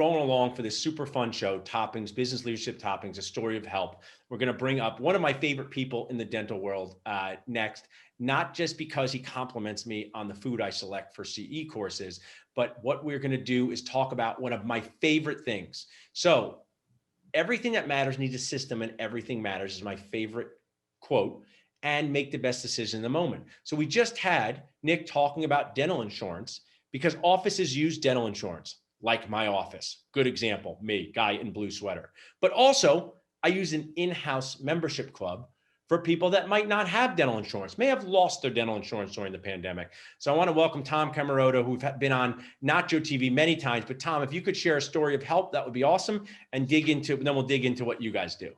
rolling along for this super fun show, Toppings, Business Leadership Toppings, a story of help. We're going to bring up one of my favorite people in the dental world next, not just because he compliments me on the food I select for CE courses, but what we're going to do is talk about one of my favorite things. So everything that matters needs a system, and everything matters is my favorite quote, and make the best decision in the moment. So we just had Nick talking about dental insurance because offices use dental insurance, like my office. Good example, me, guy in blue sweater. But also, I use an in-house membership club for people that might not have dental insurance, may have lost their dental insurance during the pandemic. So I want to welcome Tom Comerota, who've been on Nacho TV many times. But Tom, if you could share a story of help, that would be awesome. And then we'll dig into what you guys do.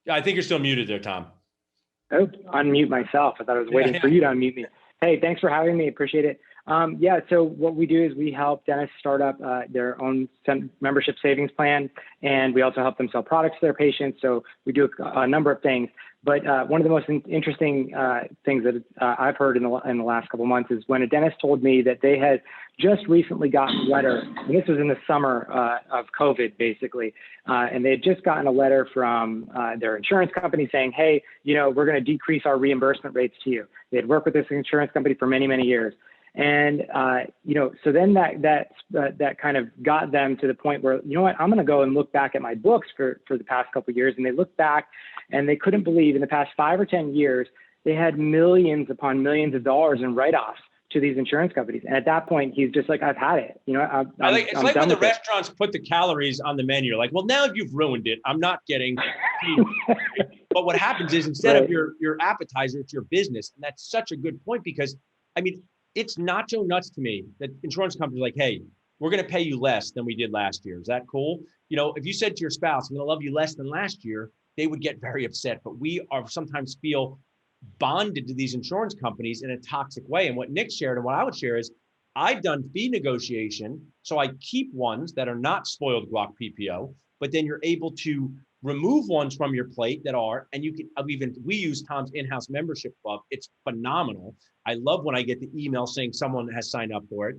Yeah, I think you're still muted there, Tom. Oh, unmute myself. I thought I was waiting for you to unmute me. Hey, thanks for having me. Appreciate it. So what we do is we help dentists start up their own membership savings plan, and we also help them sell products to their patients. So we do a number of things. But one of the most interesting things that I've heard in the last couple of months is when a dentist told me that they had just recently gotten a letter, and this was in the summer of COVID, basically, and they had just gotten a letter from their insurance company saying, hey, we're going to decrease our reimbursement rates to you. They had worked with this insurance company for many, many years. And, so then that kind of got them to the point where, I'm going to go and look back at my books for the past couple of years. And they looked back and they couldn't believe in the past 5 or 10 years, they had millions upon millions of dollars in write-offs to these insurance companies. And at that point, he's just like, I've had it. It's like when the restaurants put the calories on the menu, like, well, now you've ruined it. I'm not getting But what happens is instead of your appetizer, it's your business. And that's such a good point because, it's nacho nuts to me that insurance companies are like, hey, we're going to pay you less than we did last year. Is that cool? If you said to your spouse, I'm going to love you less than last year, they would get very upset. But we are sometimes feel bonded to these insurance companies in a toxic way. And what Nick shared and what I would share is I've done fee negotiation. So I keep ones that are not spoiled guac PPO, but then you're able to remove ones from your plate that are, and you can we use Tom's in-house membership club. It's phenomenal. I love when I get the email saying someone has signed up for it.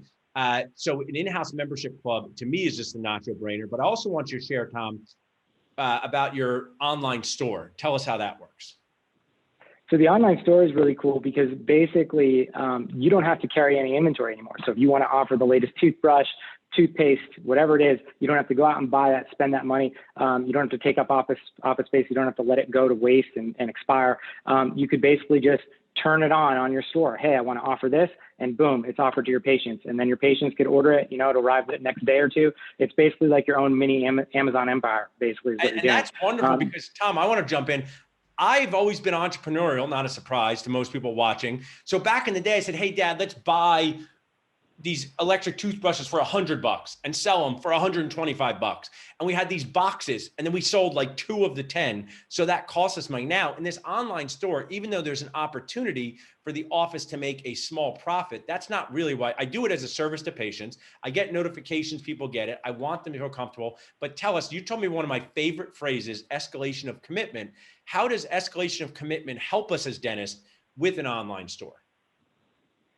So an in-house membership club to me is just a nacho brainer, but I also want you to share, Tom, about your online store. Tell us how that works. So the online store is really cool because basically you don't have to carry any inventory anymore. So if you want to offer the latest toothbrush, toothpaste, whatever it is, you don't have to go out and buy that, spend that money. You don't have to take up office space. You don't have to let it go to waste and expire. You could basically just turn it on your store. Hey, I want to offer this, and boom, it's offered to your patients. And then your patients could order it, it'll arrive the next day or two. It's basically like your own mini Amazon empire, basically. And that's wonderful because, Tom, I want to jump in. I've always been entrepreneurial, not a surprise to most people watching. So back in the day, I said, hey, Dad, let's buy these electric toothbrushes for $100 and sell them for $125. And we had these boxes and then we sold like 2 of the 10. So that cost us money. Now in this online store, even though there's an opportunity for the office to make a small profit, that's not really why I do it as a service to patients. I get notifications, people get it. I want them to feel comfortable, but tell us, you told me one of my favorite phrases, escalation of commitment. How does escalation of commitment help us as dentists with an online store?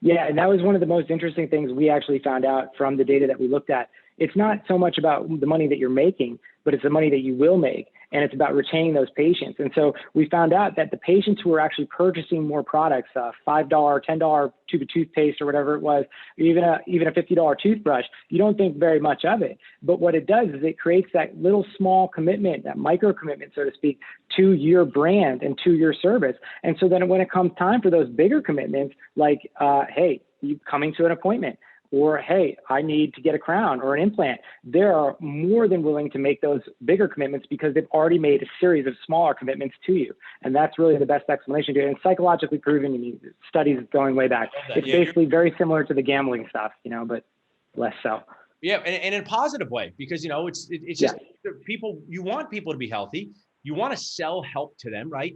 Yeah, and that was one of the most interesting things we actually found out from the data that we looked at. It's not so much about the money that you're making, but it's the money that you will make. And it's about retaining those patients. And so we found out that the patients who are actually purchasing more products, $5, $10 tube of toothpaste or whatever it was, even a $50 toothbrush, you don't think very much of it. But what it does is it creates that little small commitment, that micro commitment, so to speak, to your brand and to your service. And so then when it comes time for those bigger commitments, like, hey, you coming to an appointment, or, hey, I need to get a crown or an implant, they're more than willing to make those bigger commitments because they've already made a series of smaller commitments to you. And that's really the best explanation to it. And psychologically proven, studies going way back. It's basically very similar to the gambling stuff, but less so. Yeah, and in a positive way, because, it's just people, you want people to be healthy. You want to sell help to them, right?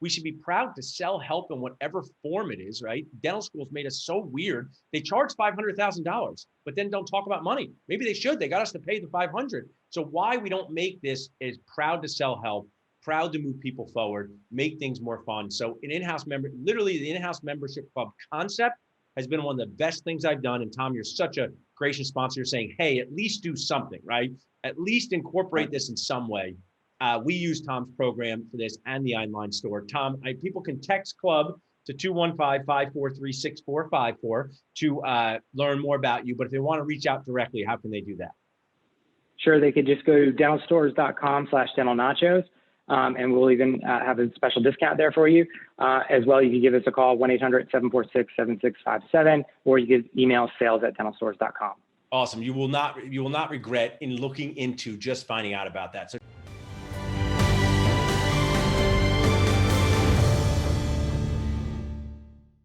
We should be proud to sell help in whatever form it is, right? Dental schools made us so weird. They charge $500,000, but then don't talk about money. Maybe they should. They got us to pay the $500. So why we don't make this is proud to sell help, proud to move people forward, make things more fun. So an in-house member, literally the in-house membership club concept has been one of the best things I've done. And Tom, you're such a gracious sponsor. You're saying, hey, at least do something, right? At least incorporate this in some way. We use Tom's program for this and the online store. Tom, people can text club to 215-543-6454 to learn more about you. But if they want to reach out directly, how can they do that? Sure, they could just go to dentalstores.com/dentalnachos, and we'll even have a special discount there for you. As well, you can give us a call, 1-800-746-7657, or you can email sales@dentalstores.com. Awesome. You will not regret in looking into just finding out about that. So